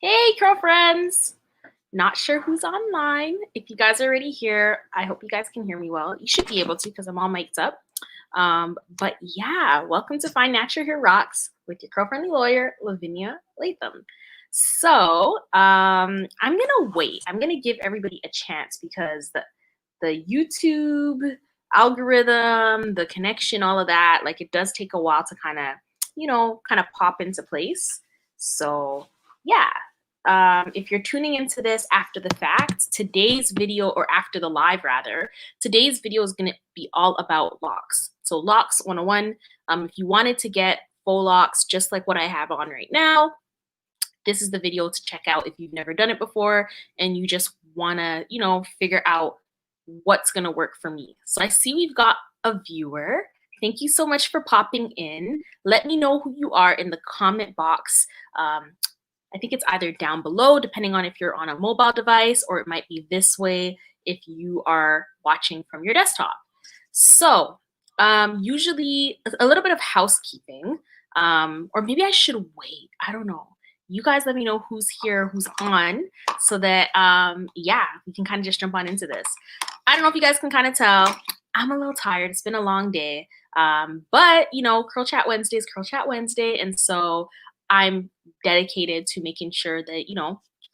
Hey, girlfriends! Not sure who's online. If you guys are already here, I hope you guys can hear me well. You should be able to because I'm all mic'd up. But yeah, welcome to FNHROCKS with your girl-friendly lawyer, Lavinia Latham. So I'm gonna wait. I'm gonna give everybody a chance because the YouTube algorithm, the connection, all of that, like it does take a while to kind of, kind of pop into place. So yeah, if you're tuning into this after the fact, today's video, or after the live rather, today's video is going to be all about locks. So locks 101. If you wanted to get faux locks just like what I have on right now, this is the video to check out if you've never done it before and you just want to, figure out what's going to work for me. So I see we've got a viewer. Thank you so much for popping in. Let me know who you are in the comment box. I think it's either down below, depending on if you're on a mobile device, or it might be this way if you are watching from your desktop. So usually a little bit of housekeeping, or maybe I should wait. I don't know. You guys let me know who's here, who's on, so that, yeah, we can kind of just jump on into this. I don't know if you guys can kind of tell. I'm a little tired. It's been a long day. But, Curl Chat Wednesday is Curl Chat Wednesday. And so I'm dedicated to making sure that,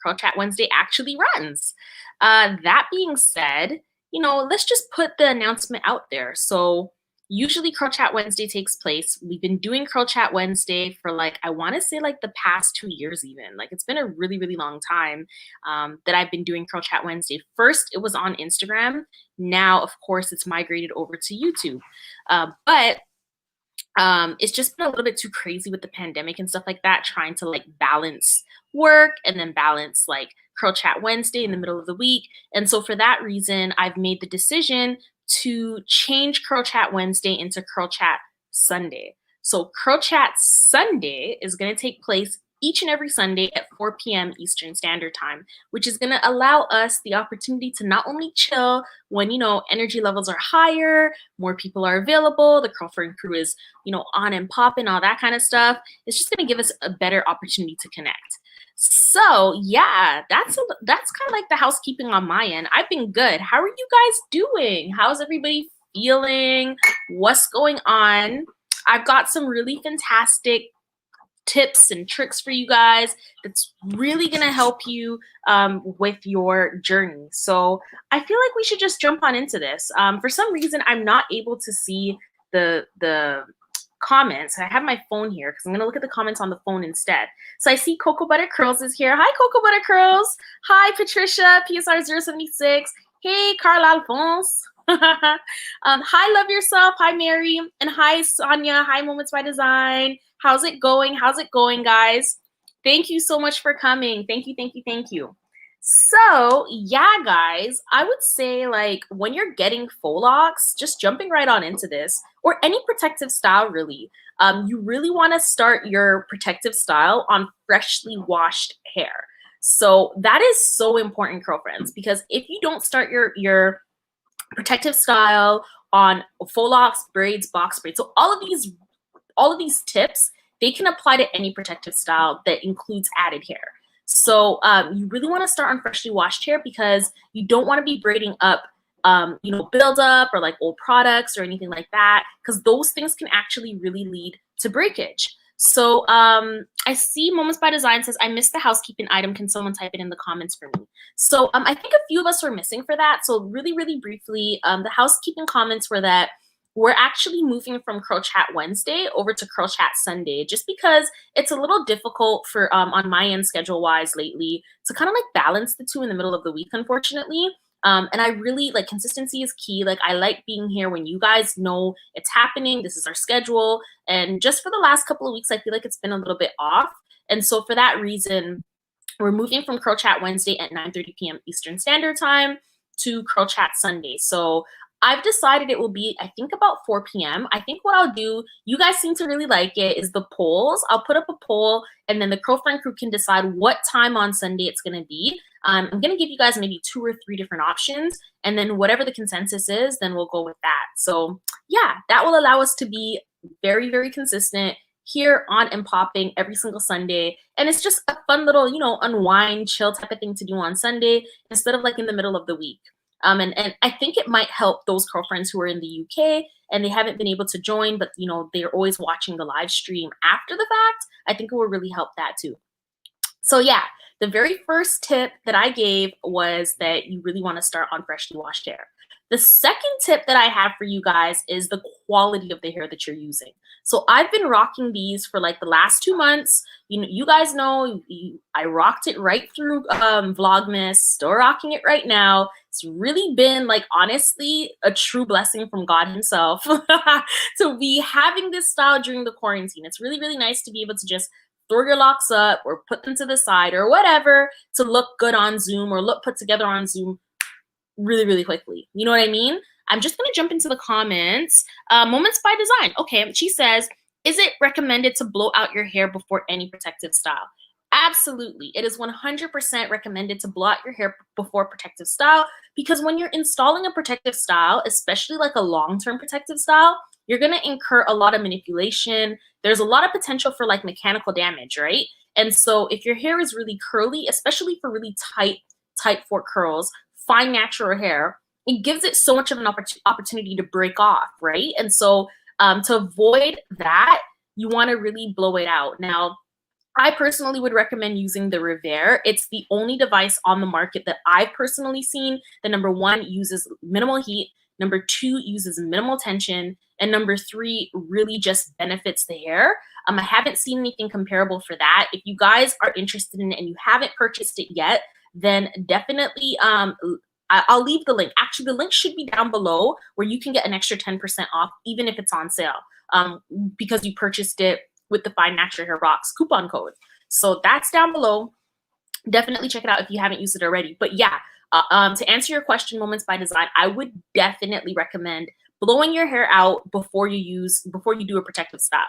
Curl Chat Wednesday actually runs. That being said, let's just put the announcement out there. So usually Curl Chat Wednesday takes place. We've been doing Curl Chat Wednesday for I want to say the past 2 years even. It's been a really, really long time that I've been doing Curl Chat Wednesday. First, it was on Instagram. Now, of course, it's migrated over to YouTube. But it's just been a little bit too crazy with the pandemic and stuff like that, trying to balance work and then balance Curl Chat Wednesday in the middle of the week. And so for that reason, I've made the decision to change Curl Chat Wednesday into Curl Chat Sunday. So Curl Chat Sunday is going to take place each and every Sunday at 4 p.m. Eastern Standard Time, which is going to allow us the opportunity to not only chill when, energy levels are higher, more people are available, the Curlfriend crew is, on and popping, all that kind of stuff. It's just going to give us a better opportunity to connect. So yeah, that's kind of the housekeeping on my end. I've been good. How are you guys doing? How's everybody feeling? What's going on? I've got some really fantastic tips and tricks for you guys that's really gonna help you with your journey. So I feel like we should just jump on into this. For some reason, I'm not able to see the comments. I have my phone here because I'm gonna look at the comments on the phone instead. So I see Cocoa Butter Curls is here. Hi, Cocoa Butter Curls. Hi, Patricia, PSR076. Hey, Carl Alphonse. Hi, Love Yourself. Hi, Mary. And hi, Sonia. Hi, Moments by Design. How's it going? How's it going, guys? Thank you so much for coming. Thank you, thank you, thank you. So yeah, guys, I would say when you're getting faux locks, just jumping right on into this, or any protective style really, you really want to start your protective style on freshly washed hair. So that is so important, girlfriends, because if you don't start your protective style on faux locks, braids, box braids, so all of these tips, they can apply to any protective style that includes added hair. So you really want to start on freshly washed hair because you don't want to be braiding up, buildup or old products or anything like that, because those things can actually really lead to breakage. So I see Moments by Design says, I missed the housekeeping item. Can someone type it in the comments for me? So I think a few of us were missing for that. So really, really briefly, the housekeeping comments were that we're actually moving from Curl Chat Wednesday over to Curl Chat Sunday, just because it's a little difficult for on my end schedule-wise lately to kind of balance the two in the middle of the week, unfortunately. And I really consistency is key. I like being here when you guys know it's happening. This is our schedule. And just for the last couple of weeks, I feel like it's been a little bit off. And so for that reason, we're moving from Curl Chat Wednesday at 9:30 p.m. Eastern Standard Time to Curl Chat Sunday. So I've decided it will be, I think, about 4 p.m. I think what I'll do, you guys seem to really like it, is the polls. I'll put up a poll, and then the Curlfriend crew can decide what time on Sunday it's going to be. I'm going to give you guys maybe 2 or 3 different options, and then whatever the consensus is, then we'll go with that. So yeah, that will allow us to be very, very consistent here on and popping every single Sunday. And it's just a fun little, you know, unwind, chill type of thing to do on Sunday instead of like in the middle of the week. And I think it might help those girlfriends who are in the UK and they haven't been able to join, but you know, they're always watching the live stream after the fact. I think it will really help that too. So yeah, the very first tip that I gave was that you really want to start on freshly washed hair. The second tip that I have for you guys is the quality of the hair that you're using. So I've been rocking these for like the last 2 months. You know, you guys know I rocked it right through Vlogmas, still rocking it right now. It's really been like honestly a true blessing from God himself to be having this style during the quarantine. It's really, really nice to be able to just throw your locks up or put them to the side or whatever to look good on Zoom or look put together on Zoom really, really quickly. You know what I mean? I'm just going to jump into the comments. Moments by Design. Okay, she says, is it recommended to blow out your hair before any protective style? Absolutely. It is 100% recommended to blow out your hair before protective style because when you're installing a protective style, especially like a long-term protective style, you're going to incur a lot of manipulation. There's a lot of potential for like mechanical damage, right? And so if your hair is really curly, especially for really tight fork curls, fine natural hair, it gives it so much of an opportunity to break off, right? And so to avoid that, you want to really blow it out. Now, I personally would recommend using the Revere. It's the only device on the market that I've personally seen that number 1 uses minimal heat, number 2 uses minimal tension, and number 3 really just benefits the hair. I haven't seen anything comparable for that. If you guys are interested in it and you haven't purchased it yet, then definitely I'll leave the link. Actually, the link should be down below where you can get an extra 10% off even if it's on sale because you purchased it with the FNHROCKS coupon code. So that's down below. Definitely check it out if you haven't used it already. But yeah, to answer your question, Moments by Design, I would definitely recommend blowing your hair out before you do a protective style.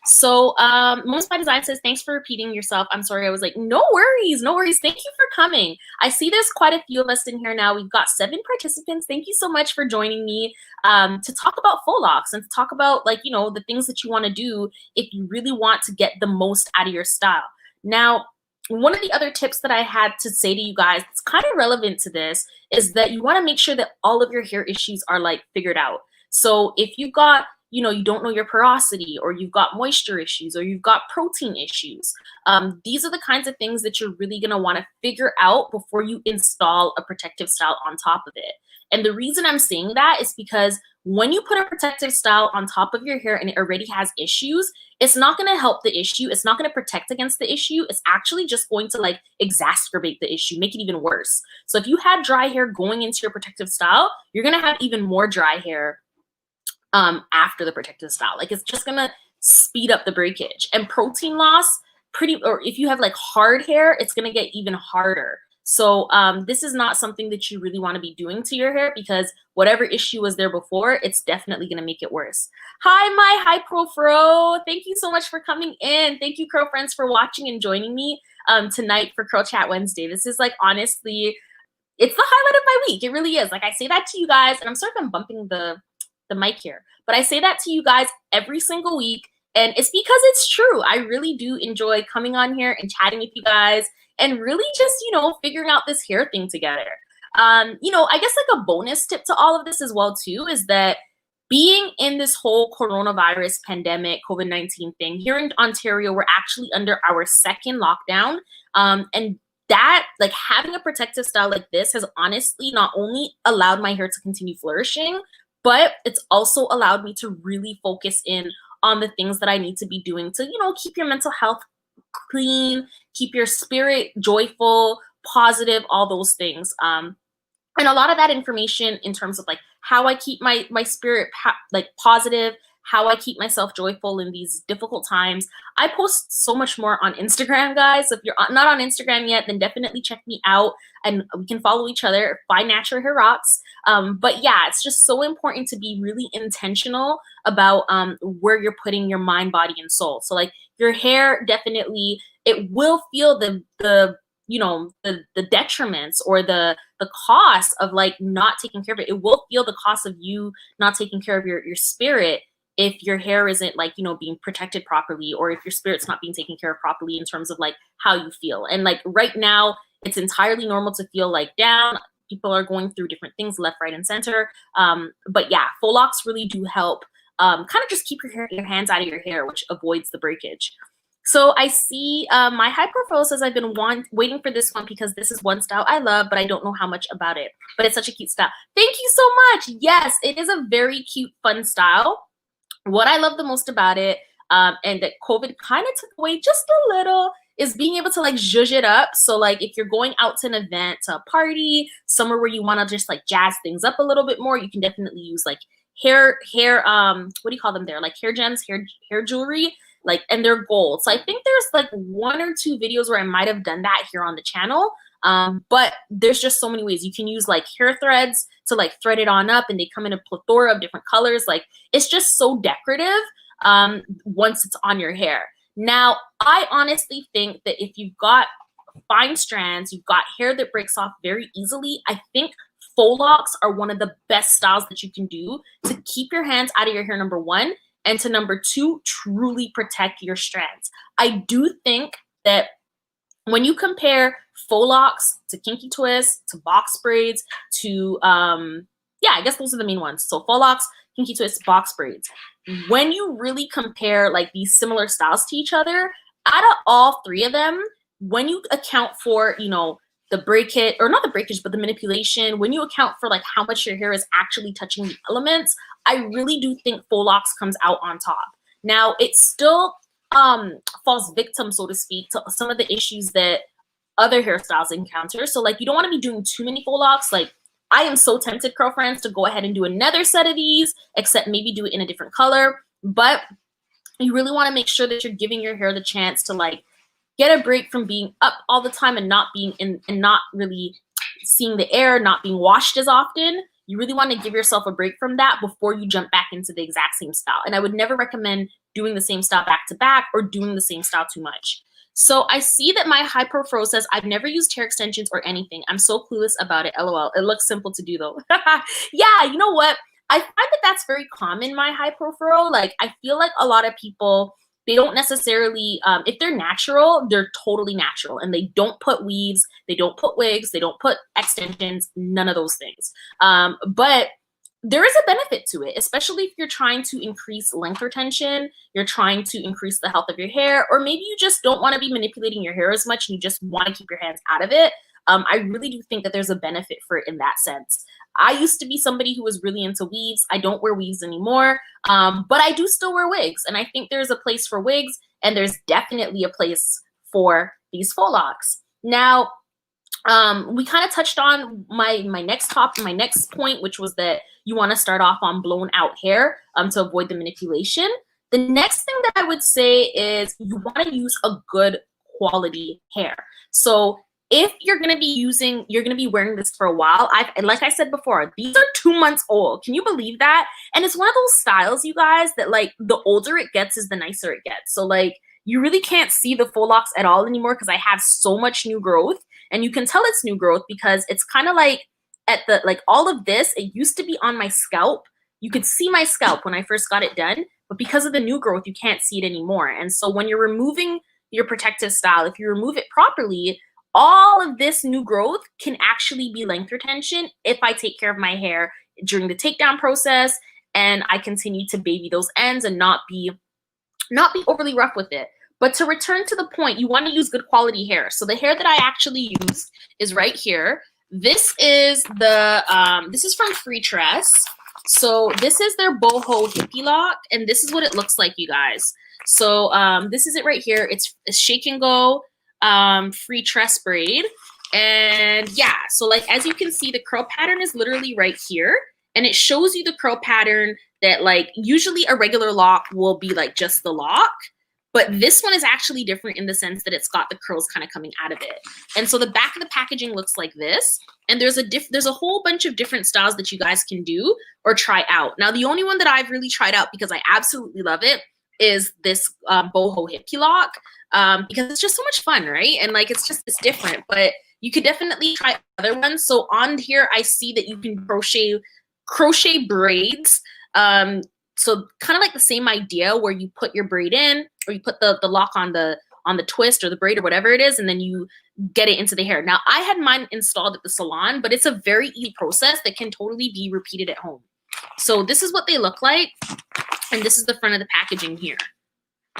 So Moments by Design says, thanks for repeating yourself. I'm sorry, I was like, no worries, no worries. Thank you for coming. I see there's quite a few of us in here now. We've got 7 participants. Thank you so much for joining me to talk about FAUX LOCS and to talk about like, you know, the things that you want to do if you really want to get the most out of your style. Now, one of the other tips that I had to say to you guys that's kind of relevant to this is that you want to make sure that all of your hair issues are like figured out. So if you've got, you know, you don't know your porosity or you've got moisture issues or you've got protein issues, these are the kinds of things that you're really going to want to figure out before you install a protective style on top of it. And the reason I'm saying that is because when you put a protective style on top of your hair and it already has issues, it's not going to help the issue. It's not going to protect against the issue. It's actually just going to like exacerbate the issue, make it even worse. So if you had dry hair going into your protective style, you're going to have even more dry hair after the protective style. Like it's just going to speed up the breakage. And protein loss, or if you have like hard hair, it's going to get even harder. So this is not something that you really want to be doing to your hair because whatever issue was there before, it's definitely going to make it worse. Hi, my Hi Pro Fro. Thank you so much for coming in. Thank you, Curl Friends, for watching and joining me tonight for Curl Chat Wednesday. This is like, honestly, it's the highlight of my week. It really is. Like I say that to you guys, and I'm sorry if I'm bumping the mic here, but I say that to you guys every single week. And it's because it's true. I really do enjoy coming on here and chatting with you guys and really just, you know, figuring out this hair thing together. You know, I guess like a bonus tip to all of this as well too is that being in this whole coronavirus pandemic, COVID-19 thing, here in Ontario, we're actually under our 2nd lockdown. And that, like having a protective style like this has honestly not only allowed my hair to continue flourishing, but it's also allowed me to really focus in on the things that I need to be doing to, you know, keep your mental health clean, keep your spirit joyful, positive, all those things. And a lot of that information in terms of like how I keep my spirit like positive, how I keep myself joyful in these difficult times. I post so much more on Instagram, guys. So if you're not on Instagram yet, then definitely check me out and we can follow each other. FNHROCKS. But yeah, it's just so important to be really intentional about where you're putting your mind, body, and soul. So like your hair, definitely, it will feel the you know, the detriments or the cost of like not taking care of it. It will feel the cost of you not taking care of your spirit if your hair isn't like, you know, being protected properly, or if your spirit's not being taken care of properly in terms of like how you feel. And like right now, it's entirely normal to feel like down. People are going through different things left, right, and center. But yeah, faux locks really do help kind of just keep your hands out of your hair, which avoids the breakage. So I see my high profile says I've been waiting for this one because this is one style I love, but I don't know how much about it. But it's such a cute style. Thank you so much. Yes, it is a very cute, fun style. What I love the most about it, and that COVID kind of took away just a little, is being able to like zhuzh it up. So like if you're going out to an event, to a party, somewhere where you want to just like jazz things up a little bit more, you can definitely use like hair, what do you call them there? Like hair gems, hair jewelry, like, and they're gold. So I think there's like 1 or 2 videos where I might have done that here on the channel. But there's just so many ways. You can use like hair threads to like thread it on up, and they come in a plethora of different colors. Like it's just so decorative once it's on your hair. Now, I honestly think that if you've got fine strands, you've got hair that breaks off very easily, I think faux locks are one of the best styles that you can do to keep your hands out of your hair, number 1, and to number 2, truly protect your strands. I do think that when you compare faux locks to kinky twists, to box braids, to, yeah, I guess those are the main ones. So faux locks, kinky twists, box braids. When you really compare like these similar styles to each other, out of all 3 of them, when you account for, you know, the breakage, or not the breakage, but the manipulation, when you account for like how much your hair is actually touching the elements, I really do think faux locks comes out on top. Now, it still falls victim, so to speak, to some of the issues that other hairstyles encounter. So like you don't want to be doing too many faux locks. Like I am so tempted, girlfriends, to go ahead and do another set of these, except maybe do it in a different color. But you really want to make sure that you're giving your hair the chance to like get a break from being up all the time and not being in, and not really seeing the air, not being washed as often. You really want to give yourself a break from that before you jump back into the exact same style. And I would never recommend doing the same style back to back or doing the same style too much. So I see that my Hyper Pro says, I've never used hair extensions or anything. I'm so clueless about it. LOL. It looks simple to do though. Yeah, you know what? I find that that's very common, my Hyper Pro. Like I feel like a lot of people, they don't necessarily, if they're natural, they're totally natural, and they don't put weaves, they don't put wigs, they don't put extensions, none of those things. But there is a benefit to it, especially if you're trying to increase length retention, you're trying to increase the health of your hair, or maybe you just don't want to be manipulating your hair as much and you just want to keep your hands out of it. I really do think that there's a benefit for it in that sense. I used to be somebody who was really into weaves. I don't wear weaves anymore, but I do still wear wigs. And I think there's a place for wigs, and there's definitely a place for these faux locks. Now, we kind of touched on my next point, which was that you want to start off on blown out hair to avoid the manipulation. The next thing that I would say is you want to use a good quality hair. So if you're going to be wearing this for a while, like I said before, these are 2 months old. Can you believe that? And it's one of those styles, you guys, that like the older it gets is the nicer it gets. So like you really can't see the faux locks at all anymore because I have so much new growth. And you can tell it's new growth because it's kind of like at the, like all of this, it used to be on my scalp. You could see my scalp when I first got it done, but because of the new growth, you can't see it anymore. And so when you're removing your protective style, if you remove it properly, all of this new growth can actually be length retention if I take care of my hair during the takedown process and I continue to baby those ends and not be overly rough with it. But to return to the point, you want to use good quality hair. So the hair that I actually used is right here. This is this is from Free Tress. So this is their boho hippie lock, and this is what it looks like, you guys. So this is it right here. It's a shake and go free tress braid. And yeah, so like as you can see, the curl pattern is literally right here, and it shows you the curl pattern that like usually a regular lock will be like just the lock. But this one is actually different in the sense that it's got the curls kind of coming out of it. And so the back of the packaging looks like this. And there's a whole bunch of different styles that you guys can do or try out. Now, the only one that I've really tried out because I absolutely love it is this boho hippie lock because it's just so much fun, right? And like it's different, but you could definitely try other ones. So on here, I see that you can crochet braids So kind of like the same idea where you put your braid in, or you put the lock on the twist or the braid or whatever it is, and then you get it into the hair. Now, I had mine installed at the salon, but it's a very easy process that can totally be repeated at home. So this is what they look like, and this is the front of the packaging here.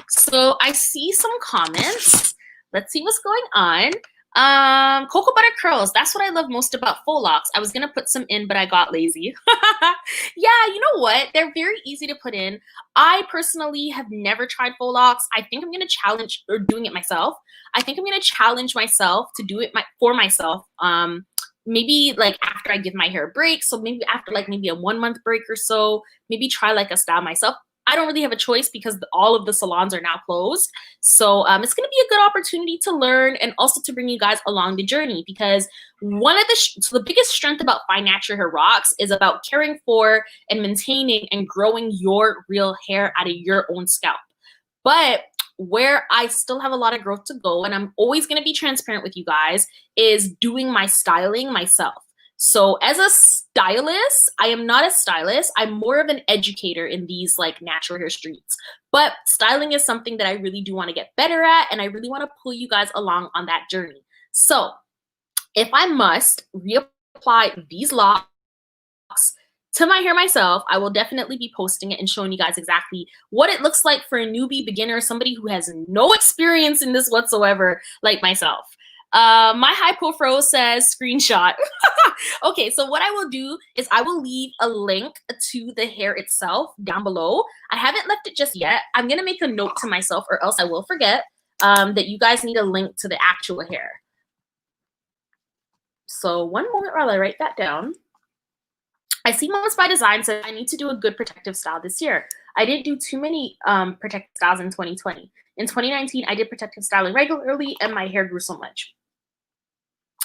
So I see some comments. Let's see what's going on. Cocoa butter curls. That's what I love most about FAUX LOCS. I was gonna put some in, but I got lazy. Yeah, you know what? They're very easy to put in. I personally have never tried FAUX LOCS. I think I'm gonna challenge or doing it myself. I think I'm gonna challenge myself to do it for myself. Maybe like after I give my hair a break. So maybe after like maybe a 1 month break or so, maybe try like a style myself. I don't really have a choice because all of the salons are now closed. So it's going to be a good opportunity to learn and also to bring you guys along the journey, because one of the biggest strength about Find Natural Hair Rocks is about caring for and maintaining and growing your real hair out of your own scalp. But where I still have a lot of growth to go, and I'm always going to be transparent with you guys, is doing my styling myself. So as a stylist, I am not a stylist. I'm more of an educator in these like natural hair streets. But styling is something that I really do want to get better at, and I really want to pull you guys along on that journey. So if I must reapply these locks to my hair myself, I will definitely be posting it and showing you guys exactly what it looks like for a newbie, beginner, somebody who has no experience in this whatsoever, like myself. My hypo fro says screenshot. Okay, so what I will do is I will leave a link to the hair itself down below. I haven't left it just yet. I'm gonna make a note to myself, or else I will forget that you guys need a link to the actual hair. So one moment while I write that down. I see Moments by Design says I need to do a good protective style this year. I didn't do too many protective styles in 2020. In 2019, I did protective styling regularly, and my hair grew so much.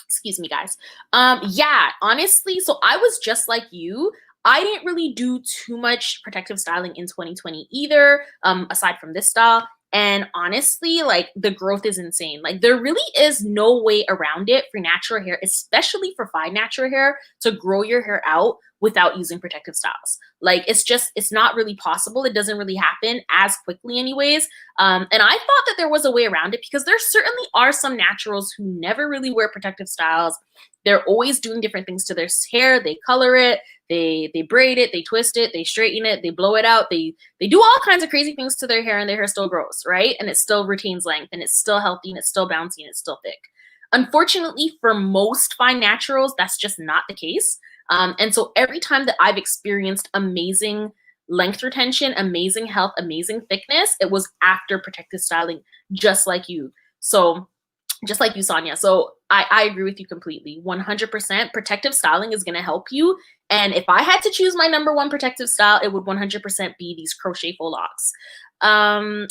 Excuse me, guys. Yeah, honestly, so I was just like you. I didn't really do too much protective styling in 2020 either, aside from this style. And honestly, like the growth is insane. Like there really is no way around it for natural hair, especially for fine natural hair, to grow your hair out without using protective styles. Like it's not really possible. It doesn't really happen as quickly anyways. And I thought that there was a way around it, because there certainly are some naturals who never really wear protective styles. They're always doing different things to their hair. They color it, they braid it, they twist it, they straighten it, they blow it out. They do all kinds of crazy things to their hair, and their hair still grows, right? And it still retains length, and it's still healthy, and it's still bouncy, and it's still thick. Unfortunately, for most fine naturals, that's just not the case. And so every time that I've experienced amazing length retention, amazing health, amazing thickness, it was after protective styling, just like you. So just like you, Sonia. So I agree with you completely. 100% protective styling is going to help you. And if I had to choose my #1 protective style, it would 100% be these crochet faux locks.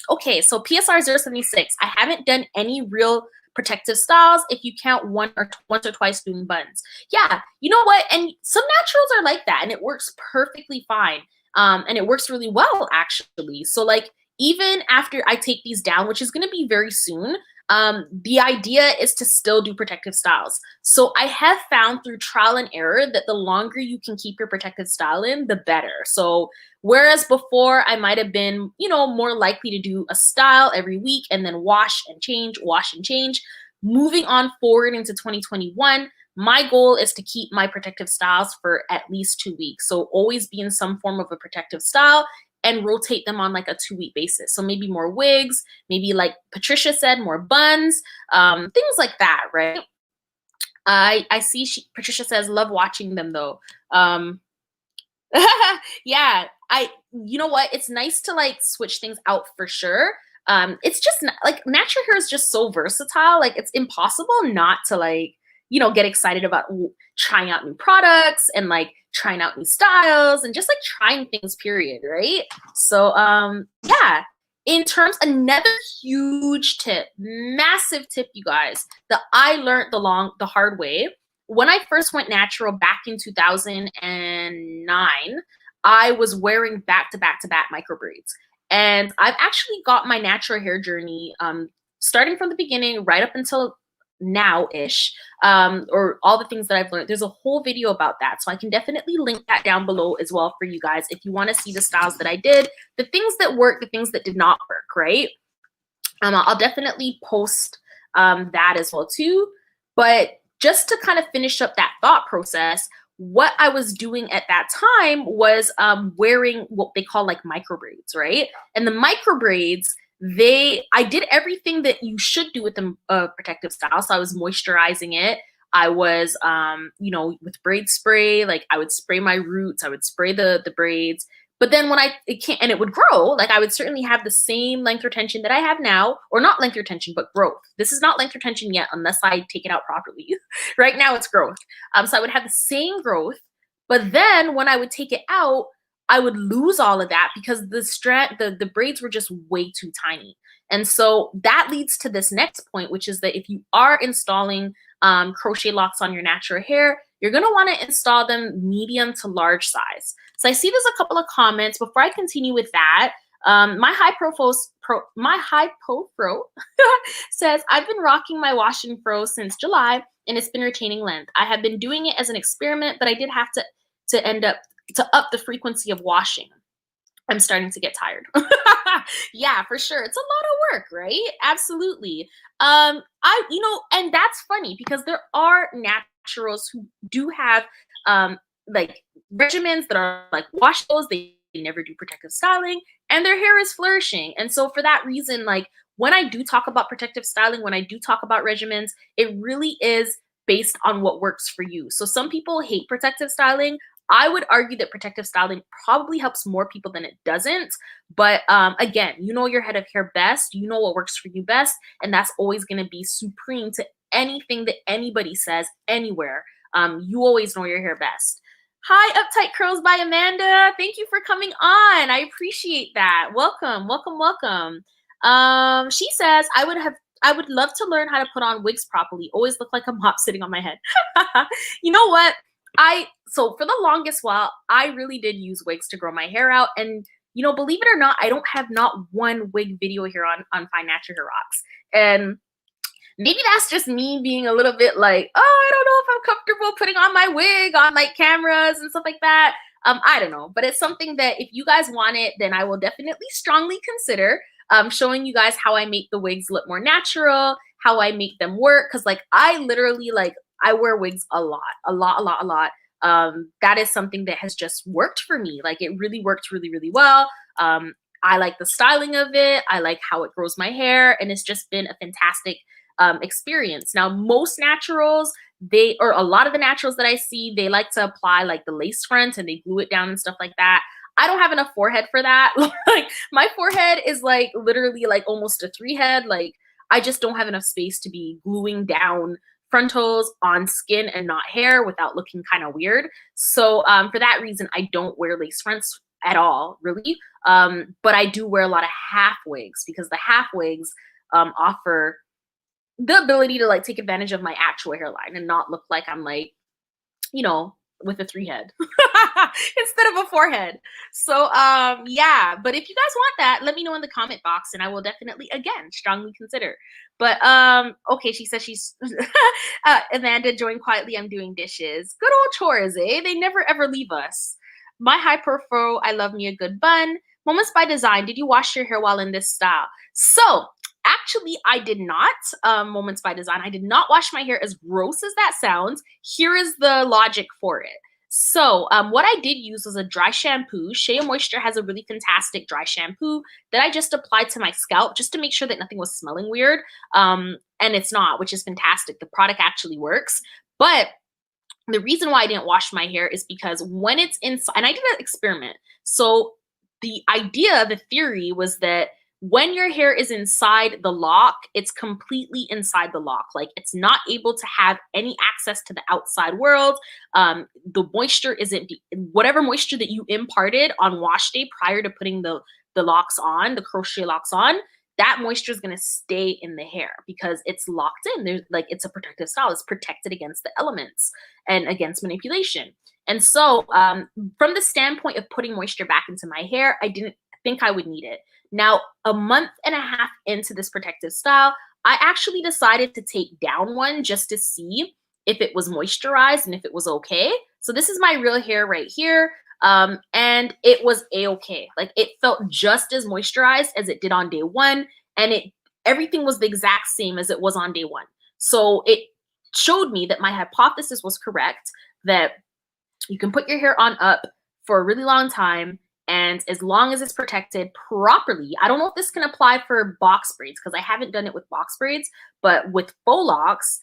Okay, so PSR 076. I haven't done any real protective styles if you count once or twice doing buns. Yeah, you know what? And some naturals are like that, and it works perfectly fine. And it works really well, actually. So like even after I take these down, which is going to be very soon, the idea is to still do protective styles. So I have found through trial and error that the longer you can keep your protective style in, the better. So whereas before I might have been, you know, more likely to do a style every week and then wash and change, moving on forward into 2021, my goal is to keep my protective styles for at least 2 weeks. So always be in some form of a protective style and rotate them on like a 2-week basis. So maybe more wigs, maybe like Patricia said, more buns, things like that, right? I see Patricia says, love watching them though. Yeah, you know what? It's nice to like switch things out for sure. It's just like natural hair is just so versatile. Like it's impossible not to like, you know, get excited about trying out new products and like trying out new styles and just like trying things, period, right? So yeah, in terms, another huge tip, massive tip, you guys, that I learned the hard way. When I first went natural back in 2009, I was wearing back-to-back micro braids. And I've actually got my natural hair journey starting from the beginning right up until now-ish, or all the things that I've learned. There's a whole video about that. So I can definitely link that down below as well for you guys if you want to see the styles that I did, the things that worked, the things that did not work, right? I'll definitely post that as well too. But just to kind of finish up that thought process, what I was doing at that time was wearing what they call like micro braids, right? And the micro braids, I did everything that you should do with the protective style. So I was moisturizing it. I was, you know, with braid spray, like I would spray my roots, I would spray the braids. But then when it would grow, like I would certainly have the same length retention that I have now, or not length retention, but growth. This is not length retention yet, unless I take it out properly. Right now it's growth. So I would have the same growth, but then when I would take it out, I would lose all of that because the braids were just way too tiny. And so that leads to this next point, which is that if you are installing crochet locks on your natural hair, you're going to want to install them medium to large size. So I see there's a couple of comments. Before I continue with that, my high pro says, I've been rocking my wash and fro since July and it's been retaining length. I have been doing it as an experiment, but I did have to up the frequency of washing. I'm starting to get tired. Yeah, for sure. It's a lot of work, right? Absolutely. You know, and that's funny because there are naturals who do have like regimens that are like wash those, they never do protective styling, and their hair is flourishing. And so for that reason, like when I do talk about protective styling, when I do talk about regimens, it really is based on what works for you. So some people hate protective styling. I would argue that protective styling probably helps more people than it doesn't. But again, you know your head of hair best, you know what works for you best, and that's always going to be supreme to anything that anybody says anywhere. You always know your hair best. Hi, Uptight Curls by Amanda. Thank you for coming on. I appreciate that. Welcome, welcome, welcome. She says, I would love to learn how to put on wigs properly. Always look like a mop sitting on my head. You know what? So for the longest while, I really did use wigs to grow my hair out. And, you know, believe it or not, I don't have not one wig video here on Find Natural Hair Rocks. And maybe that's just me being a little bit like, oh, I don't know if I'm comfortable putting on my wig on like cameras and stuff like that. I don't know, but it's something that if you guys want it, then I will definitely strongly consider showing you guys how I make the wigs look more natural, how I make them work. Cause like I literally I wear wigs a lot. That is something that has just worked for me. Like it really worked really, really well. I like the styling of it. I like how it grows my hair, and it's just been a fantastic experience. Now, most naturals, or a lot of the naturals that I see, they like to apply like the lace front and they glue it down and stuff like that. I don't have enough forehead for that. Like my forehead is like literally like almost a 3 head. Like I just don't have enough space to be gluing down frontals on skin and not hair without looking kind of weird. So for that reason, I don't wear lace fronts at all, really. But I do wear a lot of half wigs because the half wigs offer the ability to like take advantage of my actual hairline and not look like I'm like, you know, with a 3 head instead of a 4 head. So yeah, but if you guys want that, let me know in the comment box and I will definitely, again, strongly consider. But okay, she says she's Amanda, join quietly, I'm doing dishes. Good old chores, eh? They never ever leave us. My high pro, I love me a good bun. Moments by Design, did you wash your hair while in this style? So actually, I did not, Moments by Design. I did not wash my hair, as gross as that sounds. Here is the logic for it. So what I did use was a dry shampoo. Shea Moisture has a really fantastic dry shampoo that I just applied to my scalp just to make sure that nothing was smelling weird. And it's not, which is fantastic. The product actually works. But the reason why I didn't wash my hair is because when it's inside, and I did an experiment. So the idea, the theory was that when your hair is inside the lock, it's completely inside the lock. Like it's not able to have any access to the outside world. The moisture isn't, whatever moisture that you imparted on wash day prior to putting the locks on, the crochet locks on, that moisture is going to stay in the hair because it's locked in. There's like, it's a protective style. It's protected against the elements and against manipulation. And so from the standpoint of putting moisture back into my hair, I didn't think I would need it. Now, a month and a half into this protective style, I actually decided to take down one just to see if it was moisturized and if it was okay. So this is my real hair right here. And it was a-okay. Like it felt just as moisturized as it did on day one, and everything was the exact same as it was on day one. So it showed me that my hypothesis was correct, that you can put your hair on up for a really long time, and as long as it's protected properly. I don't know if this can apply for box braids because I haven't done it with box braids, but with faux locks,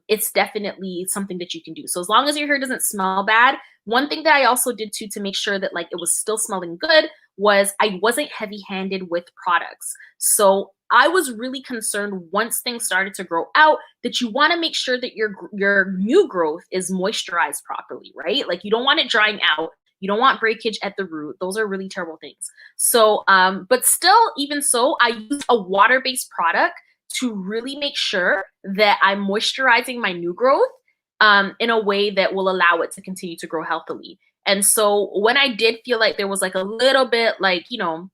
it's definitely something that you can do. So as long as your hair doesn't smell bad. One thing that I also did too to make sure that like it was still smelling good was I wasn't heavy-handed with products. So I was really concerned once things started to grow out that you want to make sure that your new growth is moisturized properly, right? Like you don't want it drying out. You don't want breakage at the root. Those are really terrible things. So, but still, even so, I use a water-based product to really make sure that I'm moisturizing my new growth in a way that will allow it to continue to grow healthily. And so when I did feel like there was like a little bit like, you know,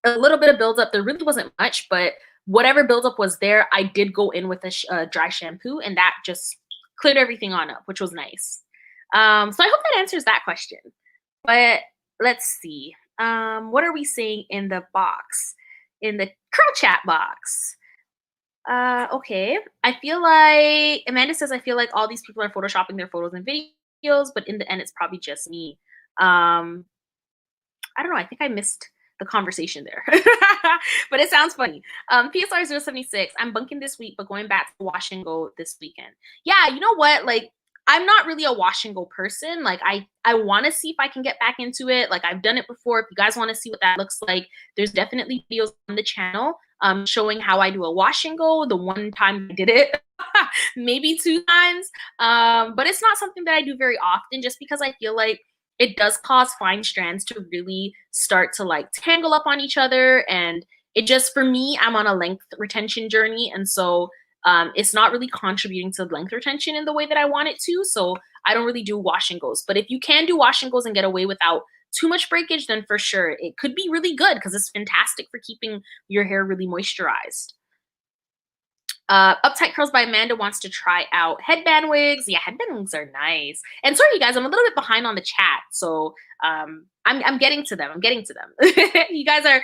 a little bit of buildup, there really wasn't much, but whatever buildup was there, I did go in with a dry shampoo, and that just cleared everything on up, which was nice. So I hope that answers that question. But let's see. What are we saying in the box? In the curl chat box. Okay. I feel like Amanda says, I feel like all these people are photoshopping their photos and videos, but in the end, it's probably just me. I don't know. I think I missed the conversation there, but it sounds funny. PSR 076. I'm bunking this week, but going back to wash and go this weekend. Yeah, you know what? Like, I'm not really a wash and go person. Like I want to see if I can get back into it. Like I've done it before. If you guys want to see what that looks like, there's definitely videos on the channel showing how I do a wash and go. The one time I did it, maybe 2 times. But it's not something that I do very often just because I feel like it does cause fine strands to really start to like tangle up on each other. And it just, for me, I'm on a length retention journey. And so it's not really contributing to length retention in the way that I want it to. So I don't really do wash and goes. But if you can do wash and goes and get away without too much breakage, then for sure it could be really good because it's fantastic for keeping your hair really moisturized. Uptight Curls by Amanda wants to try out headband wigs. Yeah, headband wigs are nice. And sorry, you guys, I'm a little bit behind on the chat, so I'm getting to them. I'm getting to them. you guys are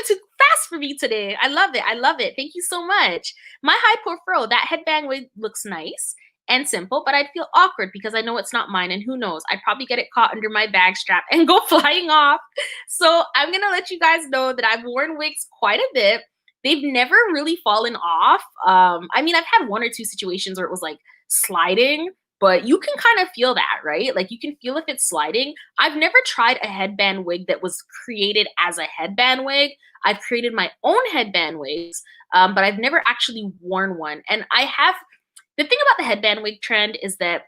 too fast for me today. I love it. I love it. Thank you so much. My high profile, that headband wig looks nice and simple, but I'd feel awkward because I know it's not mine, and who knows? I'd probably get it caught under my bag strap and go flying off. So I'm gonna let you guys know that I've worn wigs quite a bit. They've never really fallen off. I mean, I've had 1 or 2 situations where it was like sliding, but you can kind of feel that, right? Like you can feel if it's sliding. I've never tried a headband wig that was created as a headband wig. I've created my own headband wigs, but I've never actually worn one. And the thing about the headband wig trend is that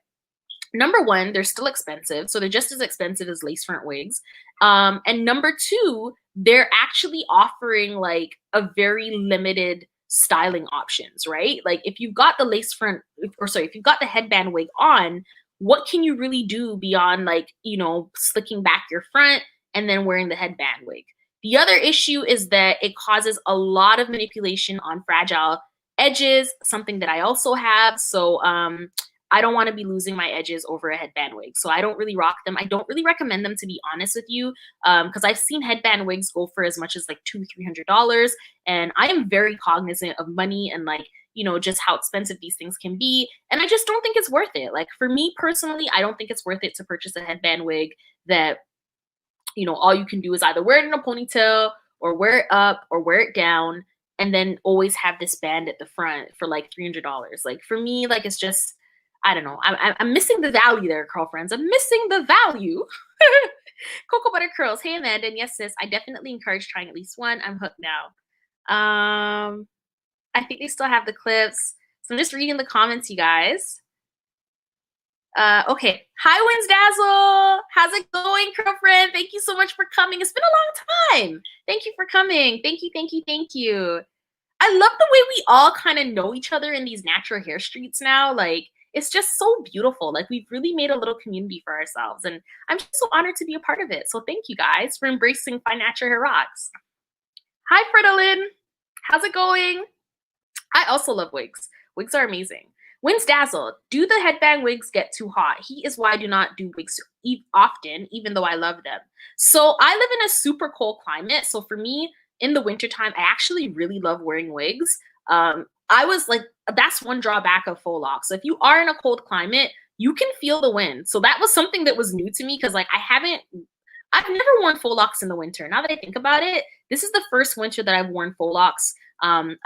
number one, they're still expensive. So they're just as expensive as lace front wigs. And number two, they're actually offering like a very limited styling options, right? Like if you've got the lace front, if you've got the headband wig on, what can you really do beyond like, you know, slicking back your front and then wearing the headband wig? The other issue is that it causes a lot of manipulation on fragile edges, something that I also have. So I don't want to be losing my edges over a headband wig. So I don't really rock them. I don't really recommend them, to be honest with you, because I've seen headband wigs go for as much as like $200-300. And I am very cognizant of money and like, you know, just how expensive these things can be. And I just don't think it's worth it. Like for me personally, I don't think it's worth it to purchase a headband wig that, you know, all you can do is either wear it in a ponytail or wear it up or wear it down and then always have this band at the front for like $300. Like for me, like it's just, I don't know. I'm missing the value there, girlfriends. I'm missing the value. Cocoa Butter Curls. Hey, Amanda. And yes, sis, I definitely encourage trying at least one. I'm hooked now. I think they still have the clips. So I'm just reading the comments, you guys. Okay. Hi, Winsdazzle. How's it going, girlfriend? Thank you so much for coming. It's been a long time. Thank you for coming. Thank you, thank you, thank you. I love the way we all kind of know each other in these natural hair streets now. Like, it's just so beautiful. Like we've really made a little community for ourselves. And I'm just so honored to be a part of it. So thank you guys for embracing Find Natural Hair Rocks. Hi, Fredolyn. How's it going? I also love wigs. Wigs are amazing. Wins Dazzle, do the headband wigs get too hot? He is why I do not do wigs often, even though I love them. So I live in a super cold climate. So for me, in the wintertime, I actually really love wearing wigs. I was like, that's one drawback of faux locks. So if you are in a cold climate, you can feel the wind. So that was something that was new to me because like I've never worn faux locks in the winter. Now that I think about it, this is the first winter that I've worn faux locks and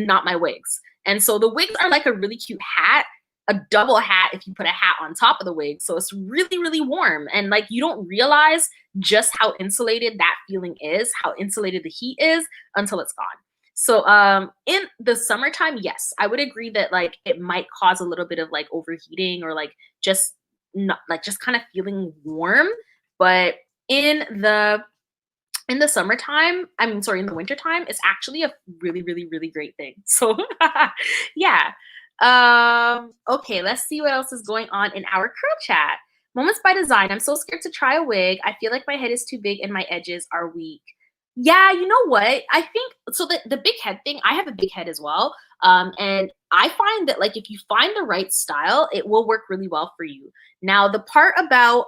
not my wigs. And so the wigs are like a really cute hat, a double hat if you put a hat on top of the wig. So it's really, really warm. And like you don't realize just how insulated that feeling is, how insulated the heat is until it's gone. So in the summertime, yes, I would agree that like it might cause a little bit of like overheating or like just not like just kind of feeling warm. But in the summertime, I mean, sorry, in the wintertime, it's actually a really, really, really great thing. So yeah. Okay, let's see what else is going on in our curl chat. Moments by design. I'm so scared to try a wig. I feel like my head is too big and my edges are weak. Yeah, you know what? I think so the big head thing, I have a big head as well. And I find that like if you find the right style, it will work really well for you. Now, the part about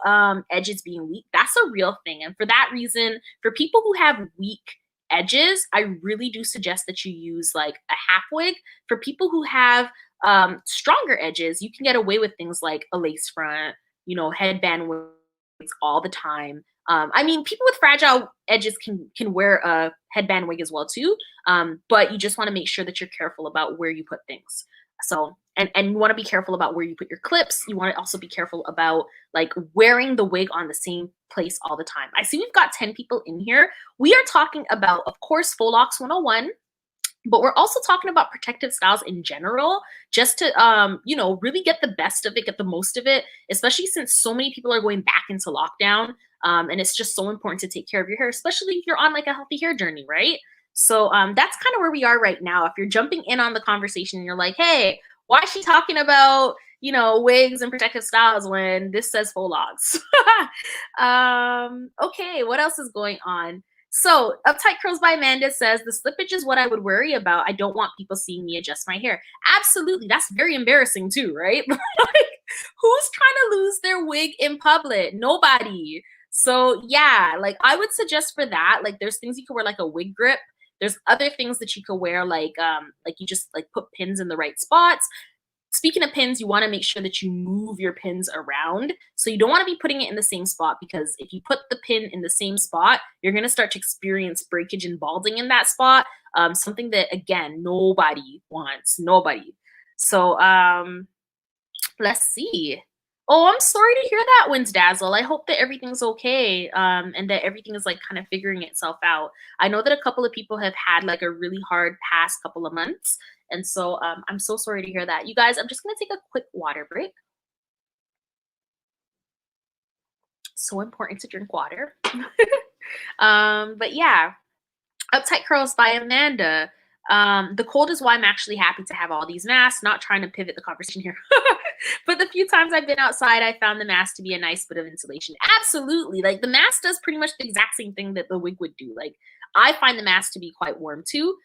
edges being weak, that's a real thing. And for that reason, for people who have weak edges, I really do suggest that you use like a half wig. For people who have stronger edges, you can get away with things like a lace front, you know, headband wigs all the time. I mean, people with fragile edges can wear a headband wig as well too, but you just want to make sure that you're careful about where you put things. So, and you want to be careful about where you put your clips. You want to also be careful about like wearing the wig on the same place all the time. I see we've got 10 people in here. We are talking about, of course, Faux Locks 101. But we're also talking about protective styles in general, just to, you know, really get the best of it, get the most of it, especially since so many people are going back into lockdown. And it's just so important to take care of your hair, especially if you're on like a healthy hair journey, right? So that's kind of where we are right now. If you're jumping in on the conversation and you're like, hey, why is she talking about, you know, wigs and protective styles when this says faux locks? Okay, what else is going on? So, Uptight Curls by Amanda says, the slippage is what I would worry about. I don't want people seeing me adjust my hair. Absolutely. That's very embarrassing too, right? Like, who's trying to lose their wig in public? Nobody. So, yeah, like I would suggest for that, like there's things you could wear like a wig grip. There's other things that you could wear like you just like put pins in the right spots. Speaking of pins, you want to make sure that you move your pins around. So you don't want to be putting it in the same spot because if you put the pin in the same spot, you're going to start to experience breakage and balding in that spot. Something that, again, nobody wants. Nobody. So let's see. Oh, I'm sorry to hear that, Wins Dazzle. I hope that everything's okay and that everything is like kind of figuring itself out. I know that a couple of people have had like a really hard past couple of months. And so I'm so sorry to hear that. You guys, I'm just going to take a quick water break. So important to drink water. But yeah, Uptight Curls by Amanda. The cold is why I'm actually happy to have all these masks, not trying to pivot the conversation here. But the few times I've been outside, I found the mask to be a nice bit of insulation. Absolutely. Like the mask does pretty much the exact same thing that the wig would do. Like I find the mask to be quite warm too.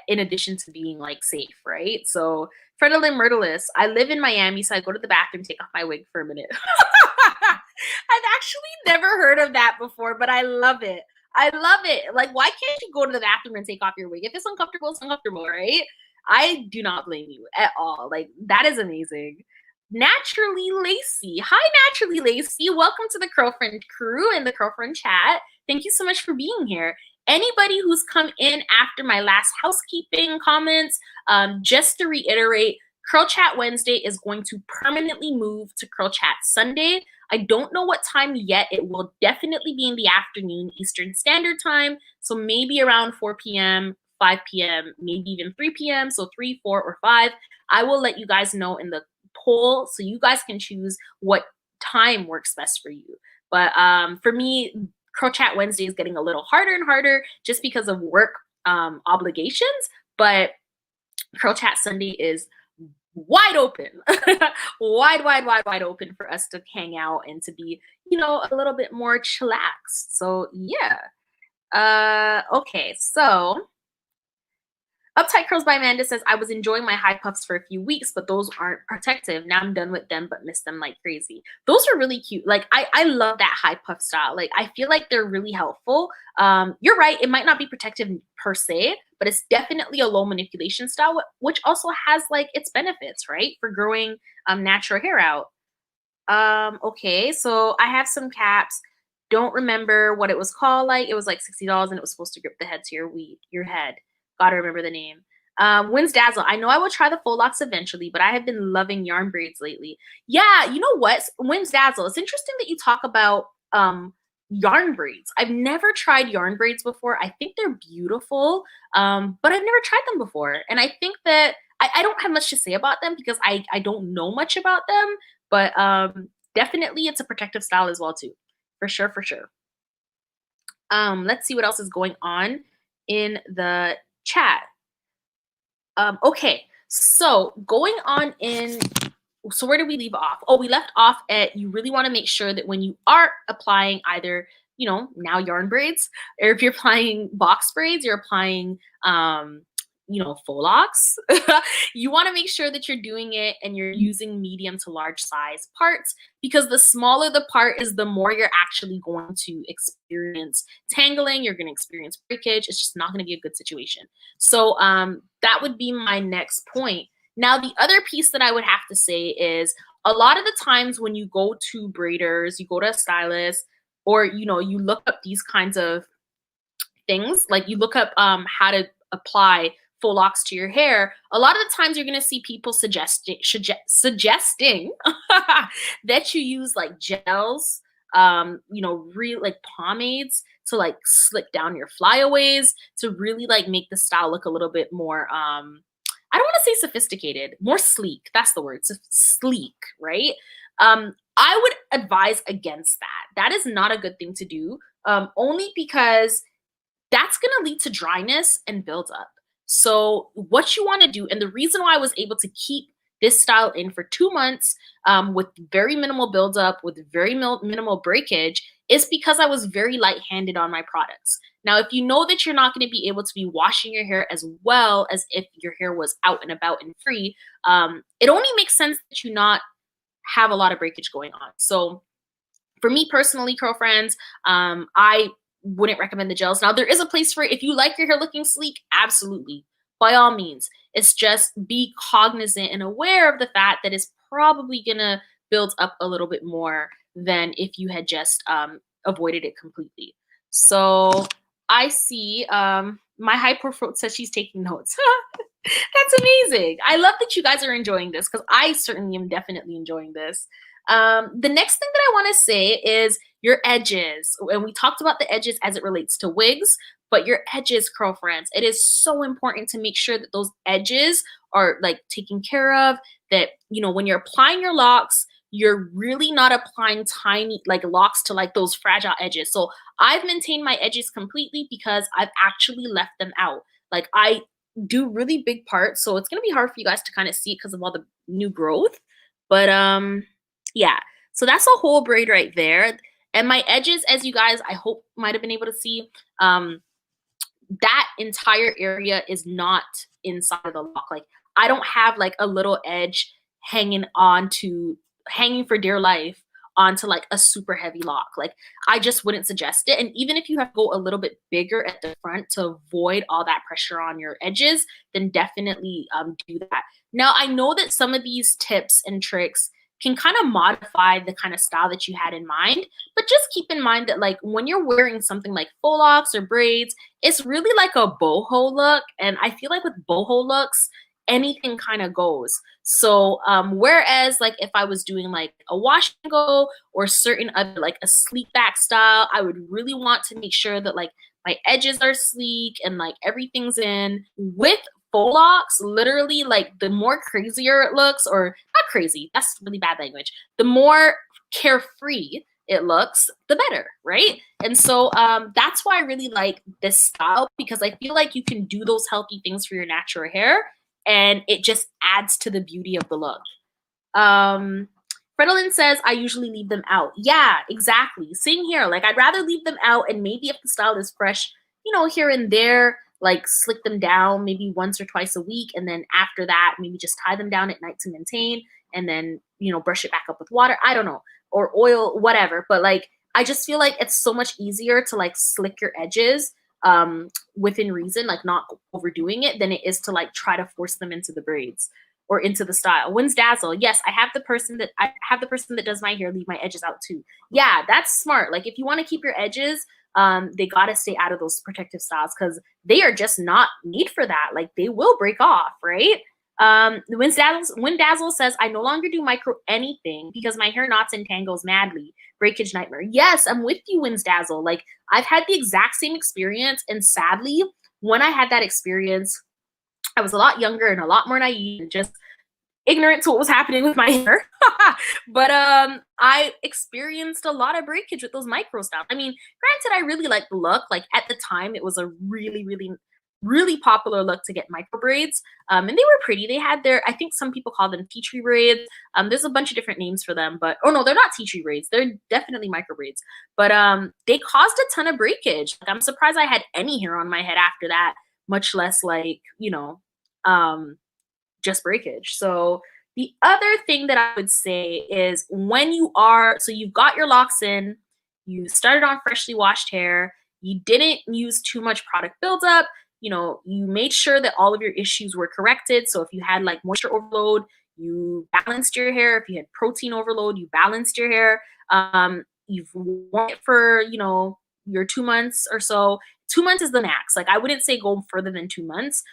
In addition to being like safe, right? So Fredolin Myrtleus, I live in Miami, so I go to the bathroom, take off my wig for a minute. I've actually never heard of that before, but I love it. I love it. Like, why can't you go to the bathroom and take off your wig? If it's uncomfortable, it's uncomfortable, right? I do not blame you at all. Like, that is amazing. Naturally Lacey. Hi, Naturally Lacey. Welcome to the Curlfriend crew and the Curlfriend chat. Thank you so much for being here. Anybody who's come in after my last housekeeping comments, just to reiterate, Curl Chat Wednesday is going to permanently move to Curl Chat Sunday. I don't know what time yet. It will definitely be in the afternoon Eastern Standard Time. So maybe around 4 p.m., 5 p.m., maybe even 3 p.m. So 3, 4, or 5. I will let you guys know in the poll so you guys can choose what time works best for you. But for me, Curl Chat Wednesday is getting a little harder and harder just because of work obligations. But Curl Chat Sunday is wide open, wide open for us to hang out and to be, you know, a little bit more chillaxed. So yeah. Okay, so Uptight Curls by Amanda says, I was enjoying my high puffs for a few weeks, but those aren't protective. Now I'm done with them, but miss them like crazy. Those are really cute. Like, I love that high puff style. Like, I feel like they're really helpful. You're right. It might not be protective per se, but it's definitely a low manipulation style, which also has like its benefits, right? For growing natural hair out. Okay, so I have some caps. Don't remember what it was called. Like, it was like $60 and it was supposed to grip the head to your head. Gotta remember the name. Wins Dazzle. I know I will try the faux locks eventually, but I have been loving yarn braids lately. Yeah, you know what? Wins Dazzle. It's interesting that you talk about yarn braids. I've never tried yarn braids before. I think they're beautiful, but I've never tried them before. And I think that I don't have much to say about them because I don't know much about them, but definitely it's a protective style as well too. For sure, for sure. Let's see what else is going on in the chat. Okay, so going on in, so where did we leave off? Oh, we left off at you really want to make sure that when you are applying either, you know, now yarn braids, or if you're applying box braids, you're applying, you know, faux locks, you want to make sure that you're doing it and you're using medium to large size parts, because the smaller the part is, the more you're actually going to experience tangling, you're going to experience breakage. It's just not going to be a good situation. So that would be my next point. Now, the other piece that I would have to say is a lot of the times when you go to braiders, you go to a stylist, or, you know, you look up these kinds of things, like you look up how to apply faux locks to your hair, a lot of the times you're going to see people suggesting that you use like gels, you know, real like pomades to like slick down your flyaways to really like make the style look a little bit more, I don't want to say sophisticated, more sleek. That's the word, sleek, right? I would advise against that. That is not a good thing to do, only because that's going to lead to dryness and buildup. So what you want to do, and the reason why I was able to keep this style in for 2 months with very minimal buildup, with very minimal breakage, is because I was very light-handed on my products. Now, if you know that you're not going to be able to be washing your hair as well as if your hair was out and about and free, it only makes sense that you not have a lot of breakage going on. So for me personally, curl friends, I wouldn't recommend the gels. Now, there is a place for it. If you like your hair looking sleek, absolutely, by all means. It's just be cognizant and aware of the fact that it's probably gonna build up a little bit more than if you had just avoided it completely. So I see my hyperfruit says she's taking notes. That's amazing. I love that you guys are enjoying this, because I certainly am definitely enjoying this. The next thing that I want to say is your edges. And we talked about the edges as it relates to wigs, but your edges, curl friends, it is so important to make sure that those edges are like taken care of, that, you know, when you're applying your locks, you're really not applying tiny like locks to like those fragile edges. So I've maintained my edges completely because I've actually left them out. Like, I do really big parts, so it's going to be hard for you guys to kind of see it because of all the new growth. But yeah, so that's a whole braid right there. And my edges, as you guys, I hope might have been able to see, that entire area is not inside of the lock. Like, I don't have like a little edge hanging for dear life onto like a super heavy lock. Like, I just wouldn't suggest it. And even if you have to go a little bit bigger at the front to avoid all that pressure on your edges, then definitely do that. Now, I know that some of these tips and tricks can kind of modify the kind of style that you had in mind, but just keep in mind that like when you're wearing something like faux locks or braids, it's really like a boho look. And I feel like with boho looks, anything kind of goes. So whereas like if I was doing like a wash and go or certain other like a sleek back style, I would really want to make sure that like my edges are sleek and like everything's in. With faux locks, literally, like the more crazier it looks, or not crazy, that's really bad language, the more carefree it looks, the better, right? And so that's why I really like this style, because I feel like you can do those healthy things for your natural hair and it just adds to the beauty of the look. Fredolin says, I usually leave them out. Yeah, exactly. Same here. Like, I'd rather leave them out, and maybe if the style is fresh, you know, here and there, like slick them down maybe once or twice a week. And then after that, maybe just tie them down at night to maintain, and then, brush it back up with water. I don't know, or oil, whatever. But like, I just feel like it's so much easier to like slick your edges within reason, like not overdoing it, than it is to like try to force them into the braids or into the style. Wins Dazzle. Yes, I have the person that does my hair leave my edges out too. Yeah, that's smart. Like if you want to keep your edges, they gotta stay out of those protective styles because they are just not made for that. Like they will break off, right? Win Dazzle says, I no longer do micro anything because my hair knots and tangles madly. Breakage Nightmare. Yes, I'm with you, Wins Dazzle. Like I've had the exact same experience, and sadly, when I had that experience, I was a lot younger and a lot more naive and just ignorant to what was happening with my hair. But I experienced a lot of breakage with those micro styles. I mean, granted, I really liked the look. Like at the time, it was a really, really, really popular look to get micro braids. And they were pretty. They had their, I think some people call them tea tree braids. There's a bunch of different names for them, but, oh no, they're not tea tree braids. They're definitely micro braids. But they caused a ton of breakage. Like I'm surprised I had any hair on my head after that, much less like, just breakage. So the other thing that I would say is when you've got your locks in, you started on freshly washed hair, you didn't use too much product buildup, you made sure that all of your issues were corrected. So if you had like moisture overload, you balanced your hair. If you had protein overload, you balanced your hair. You've worn it for, your 2 months or so. 2 months is the max. Like I wouldn't say go further than 2 months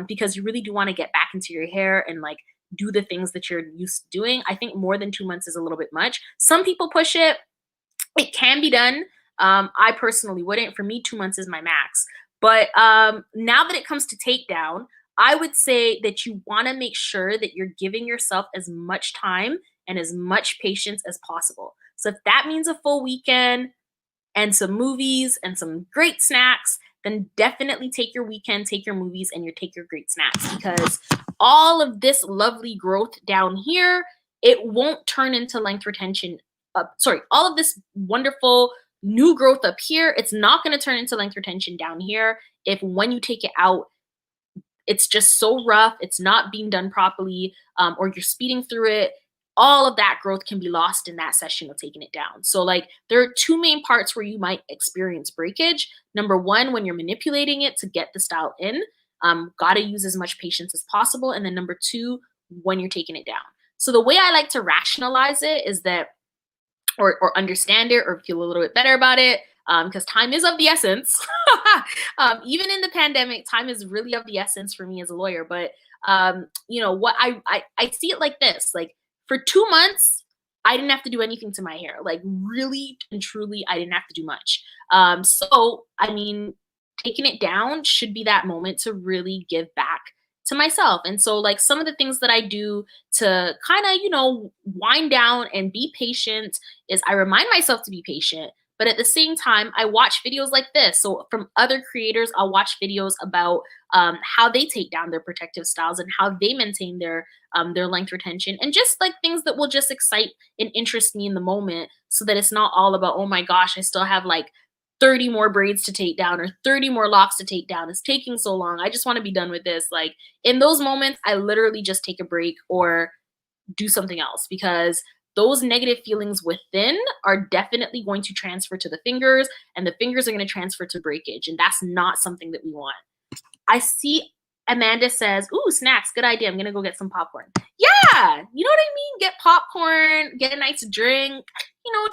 because you really do want to get back into your hair and like do the things that you're used to doing. I think more than 2 months is a little bit much. Some people push it. It can be done. I personally wouldn't. For me, 2 months is my max. But now that it comes to takedown, I would say that you want to make sure that you're giving yourself as much time and as much patience as possible. So if that means a full weekend and some movies and some great snacks, then definitely take your weekend, take your movies, and take your great snacks, because all of this lovely growth down here, it won't turn into length retention. All of this wonderful new growth up here, it's not going to turn into length retention down here if when you take it out, it's just so rough, it's not being done properly, or you're speeding through it. All of that growth can be lost in that session of taking it down. So like there are two main parts where you might experience breakage. Number one, when you're manipulating it to get the style in, gotta use as much patience as possible. And then number two, when you're taking it down. So the way I like to rationalize it is that, or understand it or feel a little bit better about it, because time is of the essence. Even in the pandemic, time is really of the essence for me as a lawyer. But what I see it like this, like, for 2 months, I didn't have to do anything to my hair. Like really and truly, I didn't have to do much. So, I mean, taking it down should be that moment to really give back to myself. And so like some of the things that I do to kind of, wind down and be patient is I remind myself to be patient. But at the same time, I watch videos like this. So from other creators, I'll watch videos about how they take down their protective styles and how they maintain their length retention, and just like things that will just excite and interest me in the moment, so that it's not all about, oh my gosh, I still have like 30 more braids to take down or 30 more locks to take down. It's taking so long. I just want to be done with this. Like in those moments, I literally just take a break or do something else, because those negative feelings within are definitely going to transfer to the fingers, and the fingers are going to transfer to breakage. And that's not something that we want. I see Amanda says, ooh, snacks, good idea. I'm going to go get some popcorn. Yeah, you know what I mean? Get popcorn, get a nice drink,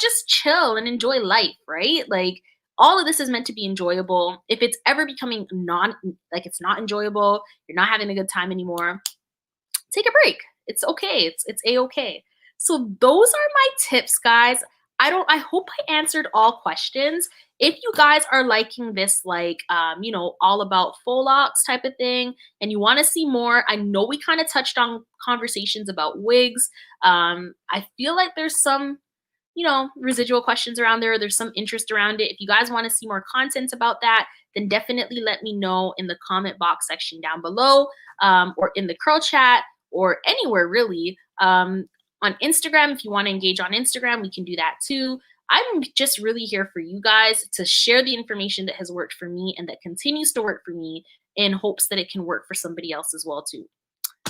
just chill and enjoy life, right? Like all of this is meant to be enjoyable. If it's ever becoming it's not enjoyable, you're not having a good time anymore, take a break. It's okay. It's a-okay. So those are my tips, guys. I hope I answered all questions. If you guys are liking this, like, all about faux locks type of thing, and you want to see more, I know we kind of touched on conversations about wigs. I feel like there's some, residual questions around there. There's some interest around it. If you guys want to see more content about that, then definitely let me know in the comment box section down below, or in the curl chat, or anywhere really. On Instagram, if you want to engage on Instagram, we can do that too. I'm just really here for you guys to share the information that has worked for me and that continues to work for me in hopes that it can work for somebody else as well too.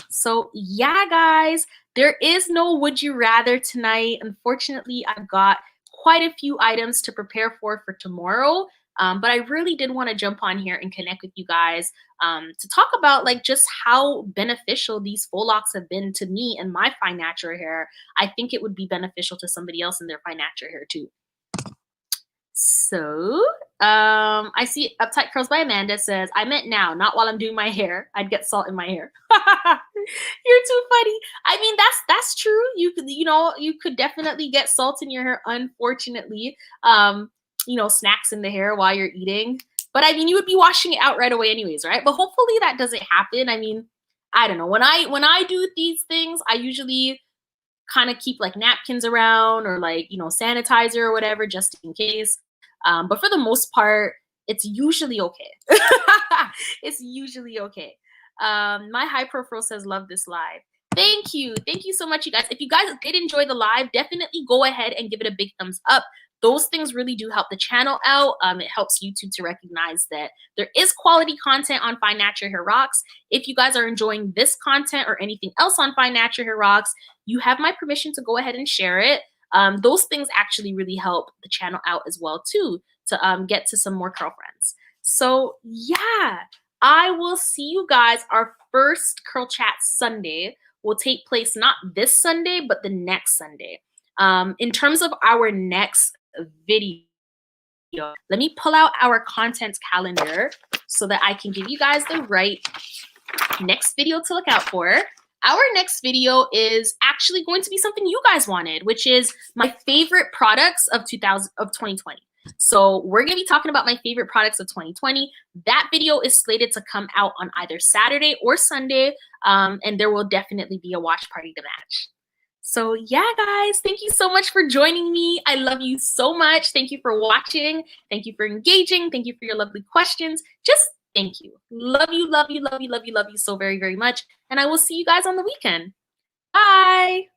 So yeah, guys, there is no would you rather tonight. Unfortunately, I've got quite a few items to prepare for tomorrow. But I really did want to jump on here and connect with you guys to talk about like just how beneficial these faux locks have been to me and my fine natural hair. I think it would be beneficial to somebody else in their fine natural hair too. So I see Uptight Curls by Amanda says, I meant now, not while I'm doing my hair. I'd get salt in my hair. You're too funny. I mean, that's true. You could, you could definitely get salt in your hair, unfortunately. Snacks in the hair while you're eating. But I mean, you would be washing it out right away anyways, right? But hopefully that doesn't happen. I mean, I don't know. When I do these things, I usually kind of keep like napkins around or like, sanitizer or whatever, just in case. But for the most part, it's usually okay. It's usually okay. My high profile says, love this live. Thank you. Thank you so much, you guys. If you guys did enjoy the live, definitely go ahead and give it a big thumbs up. Those things really do help the channel out. It helps YouTube to recognize that there is quality content on Fine Natural Hair Rocks. If you guys are enjoying this content or anything else on Fine Natural Hair Rocks, you have my permission to go ahead and share it. Those things actually really help the channel out as well too, to get to some more curl friends. So yeah, I will see you guys. Our first Curl Chat Sunday will take place not this Sunday, but the next Sunday. In terms of our next video, let me pull out our content calendar so that I can give you guys the right next video to look out for. Our next video is actually going to be something you guys wanted, which is my favorite products of 2020. So we're going to be talking about my favorite products of 2020. That video is slated to come out on either Saturday or Sunday, and there will definitely be a watch party to match. So yeah, guys, thank you so much for joining me. I love you so much. Thank you for watching. Thank you for engaging. Thank you for your lovely questions. Just thank you. Love you, love you, love you, love you, love you so very, very much. And I will see you guys on the weekend. Bye.